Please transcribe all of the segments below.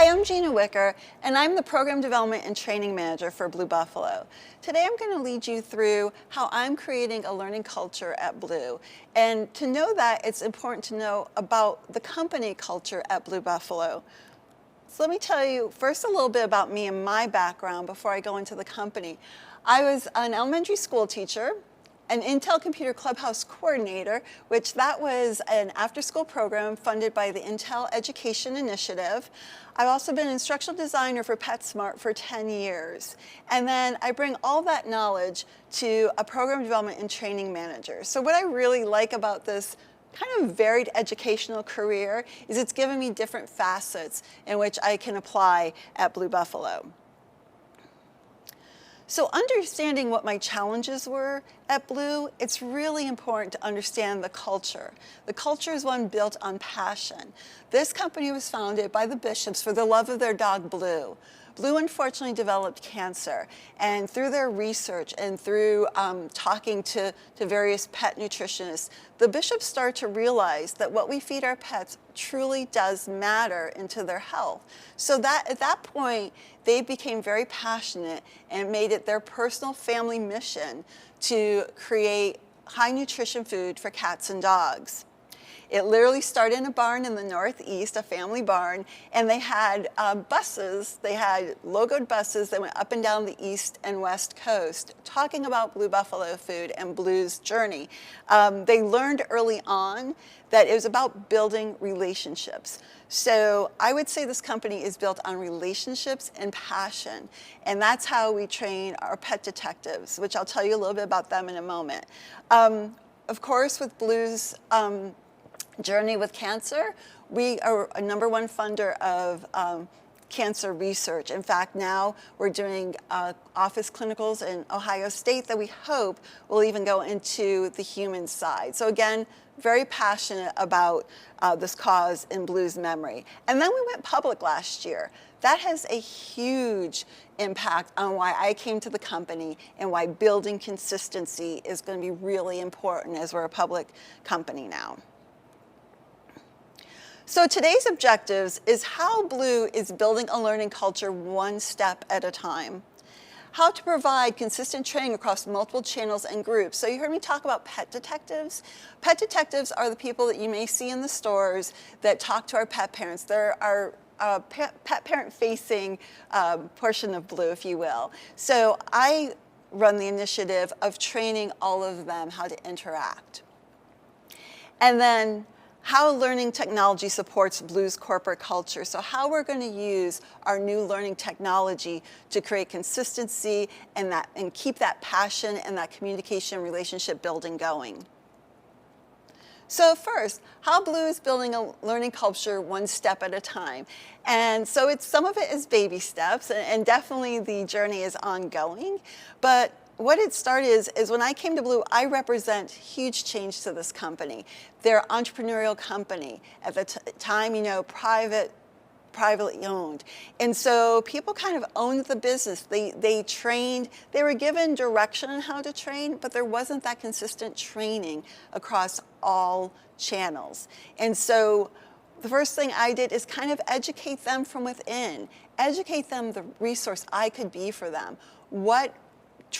Hi, I'm Gina Whicker, and I'm the Program Development and Training Manager for Blue Buffalo. Today I'm going to lead you through how I'm creating a learning culture at Blue. And to know that, it's important to know about the company culture at Blue Buffalo. So let me tell you first a little bit about me and my background before I go into the company. I was an elementary school teacher, an Intel Computer Clubhouse coordinator, which that was an after-school program funded by the Intel Education Initiative. I've also been an instructional designer for PetSmart for 10 years. And then I bring all that knowledge to a program development and training manager. So what I really like about this kind of varied educational career is it's given me different facets in which I can apply at Blue Buffalo. So understanding what my challenges were at Blue, it's really important to understand the culture. The culture is one built on passion. This company was founded by the Bishops for the love of their dog, Blue. Blue unfortunately developed cancer, and through their research and through talking to various pet nutritionists, the Bishops start to realize that what we feed our pets truly does matter into their health. So that at that point, they became very passionate and made it their personal family mission to create high nutrition food for cats and dogs. It literally started in a barn in the Northeast, a family barn, and they had buses, they had logoed buses that went up and down the East and West Coast talking about Blue Buffalo food and Blue's journey. They learned early on that it was about building relationships. So I would say this company is built on relationships and passion, and that's how we train our pet detectives, which I'll tell you a little bit about them in a moment. Of course, with Blue's journey with cancer, we are a #1 funder of cancer research. In fact, now we're doing office clinicals in Ohio State that we hope will even go into the human side. So again, very passionate about this cause in Blue's memory. And then we went public last year. That has a huge impact on why I came to the company and why building consistency is going to be really important as we're a public company now. So today's objectives is how Blue is building a learning culture one step at a time. How to provide consistent training across multiple channels and groups. So you heard me talk about pet detectives. Pet detectives are the people that you may see in the stores that talk to our pet parents. They're our pet parent facing portion of Blue, if you will. So I run the initiative of training all of them how to interact. And then how learning technology supports Blue's corporate culture. So how we're going to use our new learning technology to create consistency and keep that passion and that communication relationship building going. So first, how Blue is building a learning culture one step at a time. And so some of it is baby steps, and definitely the journey is ongoing, but what it started is when I came to Blue, I represent huge change to this company. They're an entrepreneurial company. At the time, you know, privately owned. And so people kind of owned the business. They trained, they were given direction on how to train, but there wasn't that consistent training across all channels. And so the first thing I did is kind of educate them from within, educate them the resource I could be for them, what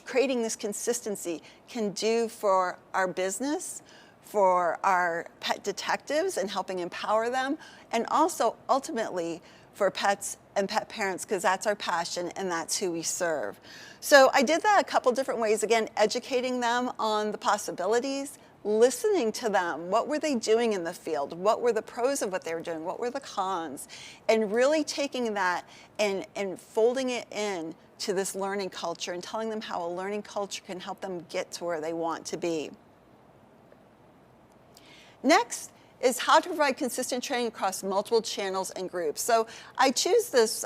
creating this consistency can do for our business, for our pet detectives and helping empower them, and also ultimately for pets and pet parents, because that's our passion and that's who we serve. So I did that a couple different ways. Again, educating them on the possibilities, listening to them. What were they doing in the field? What were the pros of what they were doing? What were the cons? And really taking that and folding it in to this learning culture and telling them how a learning culture can help them get to where they want to be. Next is how to provide consistent training across multiple channels and groups. So I choose this,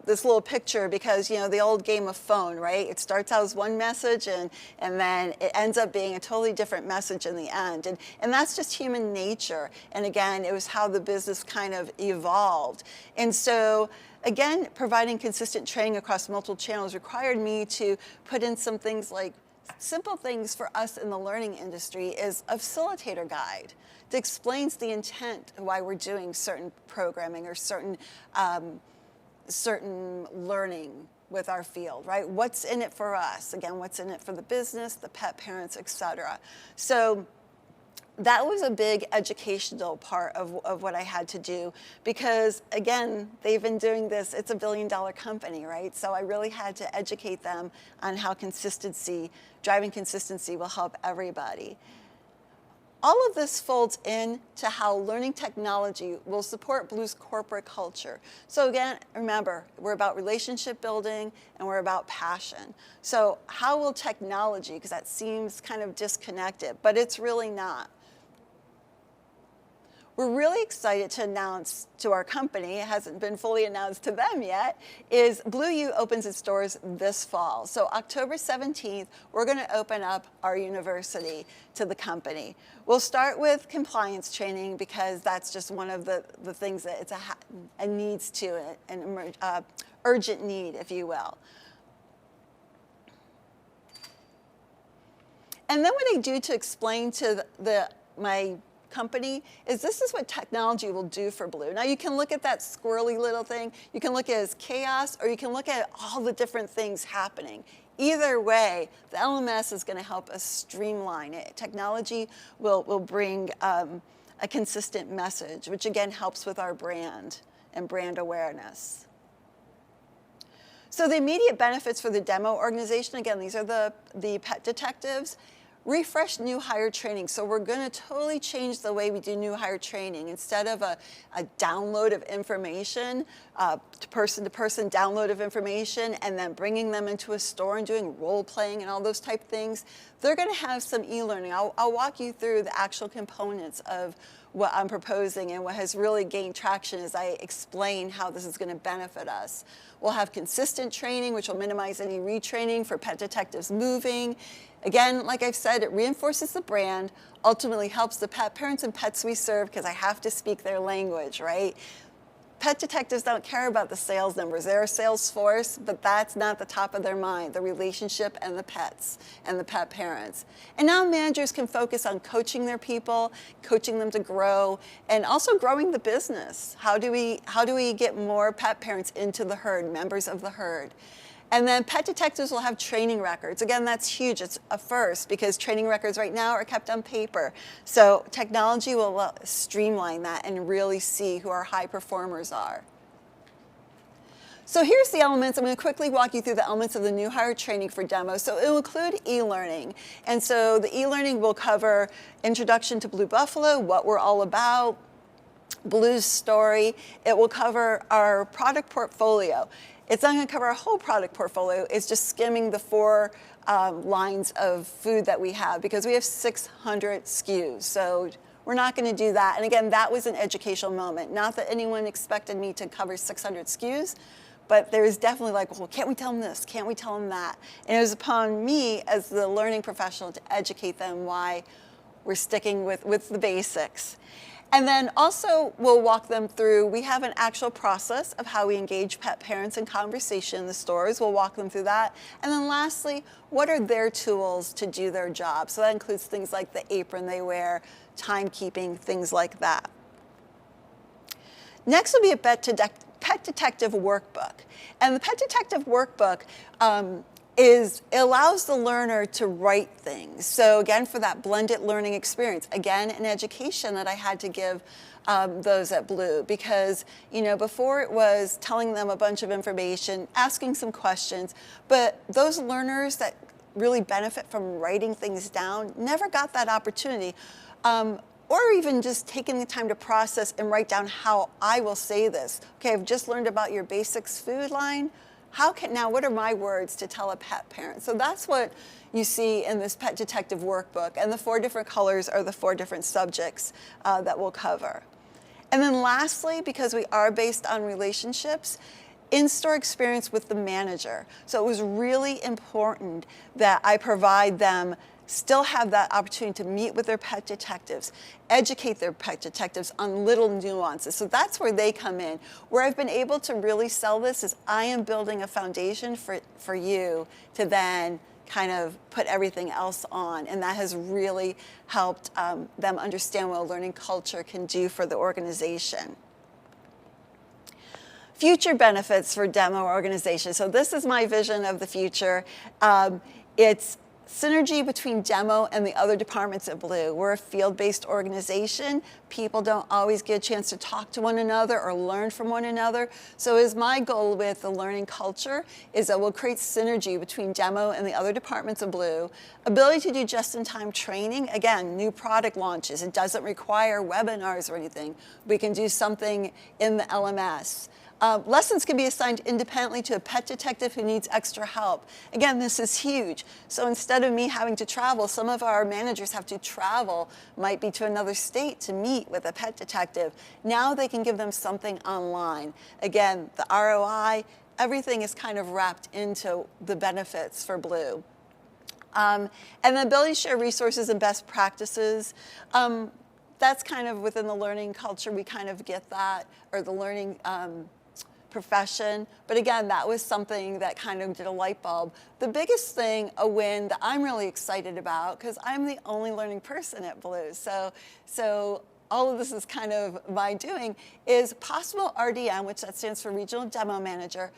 this little picture because, you know, the old game of phone, right? It starts out as one message and then it ends up being a totally different message in the end. And that's just human nature. And again, it was how the business kind of evolved. And so again, providing consistent training across multiple channels required me to put in some things like simple things for us in the learning industry is a facilitator guide that explains the intent of why we're doing certain programming or certain certain learning with our field, right? What's in it for us? Again, what's in it for the business, the pet parents, et cetera. So that was a big educational part of what I had to do because, again, they've been doing this. It's a billion-dollar company, right? So I really had to educate them on how driving consistency will help everybody. All of this folds into how learning technology will support BLUE's corporate culture. So again, remember, we're about relationship building and we're about passion. So how will technology, because that seems kind of disconnected, but it's really not. We're really excited to announce to our company, it hasn't been fully announced to them yet, is BLUE opens its doors this fall. So October 17th, we're going to open up our university to the company. We'll start with compliance training because that's just one of the things that it's a needs to it, an urgent need, if you will. And then what I do to explain to my company is this is what technology will do for BLUE. Now you can look at that squirrely little thing, you can look at it as chaos, or you can look at all the different things happening. Either way, the LMS is going to help us streamline it. Technology will bring a consistent message, which again helps with our brand and brand awareness. So the immediate benefits for the demo organization, again, these are the pet detectives. Refresh new hire training. So we're going to totally change the way we do new hire training. Instead of a download of information, person download of information, and then bringing them into a store and doing role playing and all those type of things, they're going to have some e-learning. I'll walk you through the actual components of what I'm proposing and what has really gained traction as I explain how this is going to benefit us. We'll have consistent training, which will minimize any retraining for pet detectives moving. Again, like I've said, it reinforces the brand, ultimately helps the pet parents and pets we serve because I have to speak their language, right? Pet detectives don't care about the sales numbers. They're a sales force, but that's not the top of their mind, the relationship and the pets and the pet parents. And now managers can focus on coaching their people, coaching them to grow, and also growing the business. How do we get more pet parents into the herd, members of the herd? And then pet detectives will have training records. Again, that's huge. It's a first because training records right now are kept on paper. So technology will streamline that and really see who our high performers are. So here's the elements. I'm going to quickly walk you through the elements of the new hire training for demo. So it will include e-learning. And so the e-learning will cover introduction to Blue Buffalo, what we're all about, BLUE's story. It will cover our product portfolio. It's not going to cover our whole product portfolio. It's just skimming the 4 lines of food that we have because we have 600 SKUs. So we're not going to do that. And again, that was an educational moment. Not that anyone expected me to cover 600 SKUs, but there was definitely like, well, can't we tell them this? Can't we tell them that? And it was upon me as the learning professional to educate them why we're sticking with the basics. And then also we'll walk them through, we have an actual process of how we engage pet parents in conversation in the stores. We'll walk them through that. And then lastly, what are their tools to do their job? So that includes things like the apron they wear, timekeeping, things like that. Next will be a pet detective workbook. And the pet detective workbook it allows the learner to write things. So again, for that blended learning experience, again, an education that I had to give those at BLUE because, you know, before it was telling them a bunch of information, asking some questions, but those learners that really benefit from writing things down never got that opportunity. Or even just taking the time to process and write down how I will say this. Okay, I've just learned about your basics food line. Now what are my words to tell a pet parent? So that's what you see in this pet detective workbook. And the 4 different colors are the 4 different subjects that we'll cover. And then lastly, because we are based on relationships, in-store experience with the manager. So it was really important that I provide them still have that opportunity to meet with their pet detectives, educate their pet detectives on little nuances. So that's where they come in. Where I've been able to really sell this is I am building a foundation for you to then kind of put everything else on. And that has really helped them understand what a learning culture can do for the organization. Future benefits for demo organizations. So this is my vision of the future. It's synergy between demo and the other departments at BLUE. We're a field-based organization. People don't always get a chance to talk to one another or learn from one another. So is my goal with the learning culture is that we'll create synergy between demo and the other departments of BLUE. Ability to do just-in-time training. Again, new product launches. It doesn't require webinars or anything. We can do something in the LMS. Lessons can be assigned independently to a pet detective who needs extra help. Again, this is huge. So instead of me having to travel, some of our managers have to travel, might be to another state to meet with a pet detective. Now they can give them something online. Again, the ROI, everything is kind of wrapped into the benefits for BLUE. And the ability to share resources and best practices. That's kind of within the learning culture, we kind of get that, or the learning profession. But again, that was something that kind of did a light bulb. The biggest thing, a win that I'm really excited about, because I'm the only learning person at BLUE, so all of this is kind of my doing, is possible RDM, which that stands for Regional Demo Manager,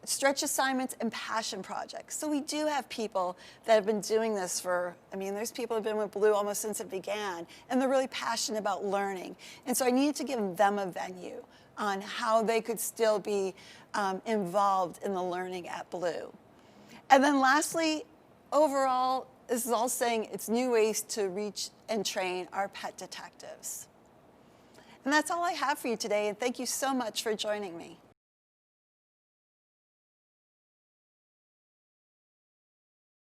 stretch assignments and passion projects. So we do have people that have been doing this for, there's people who have been with BLUE almost since it began, and they're really passionate about learning. And so I needed to give them a venue on how they could still be involved in the learning at BLUE. And then lastly, overall, this is all saying it's new ways to reach and train our pet detectives. And that's all I have for you today, and thank you so much for joining me.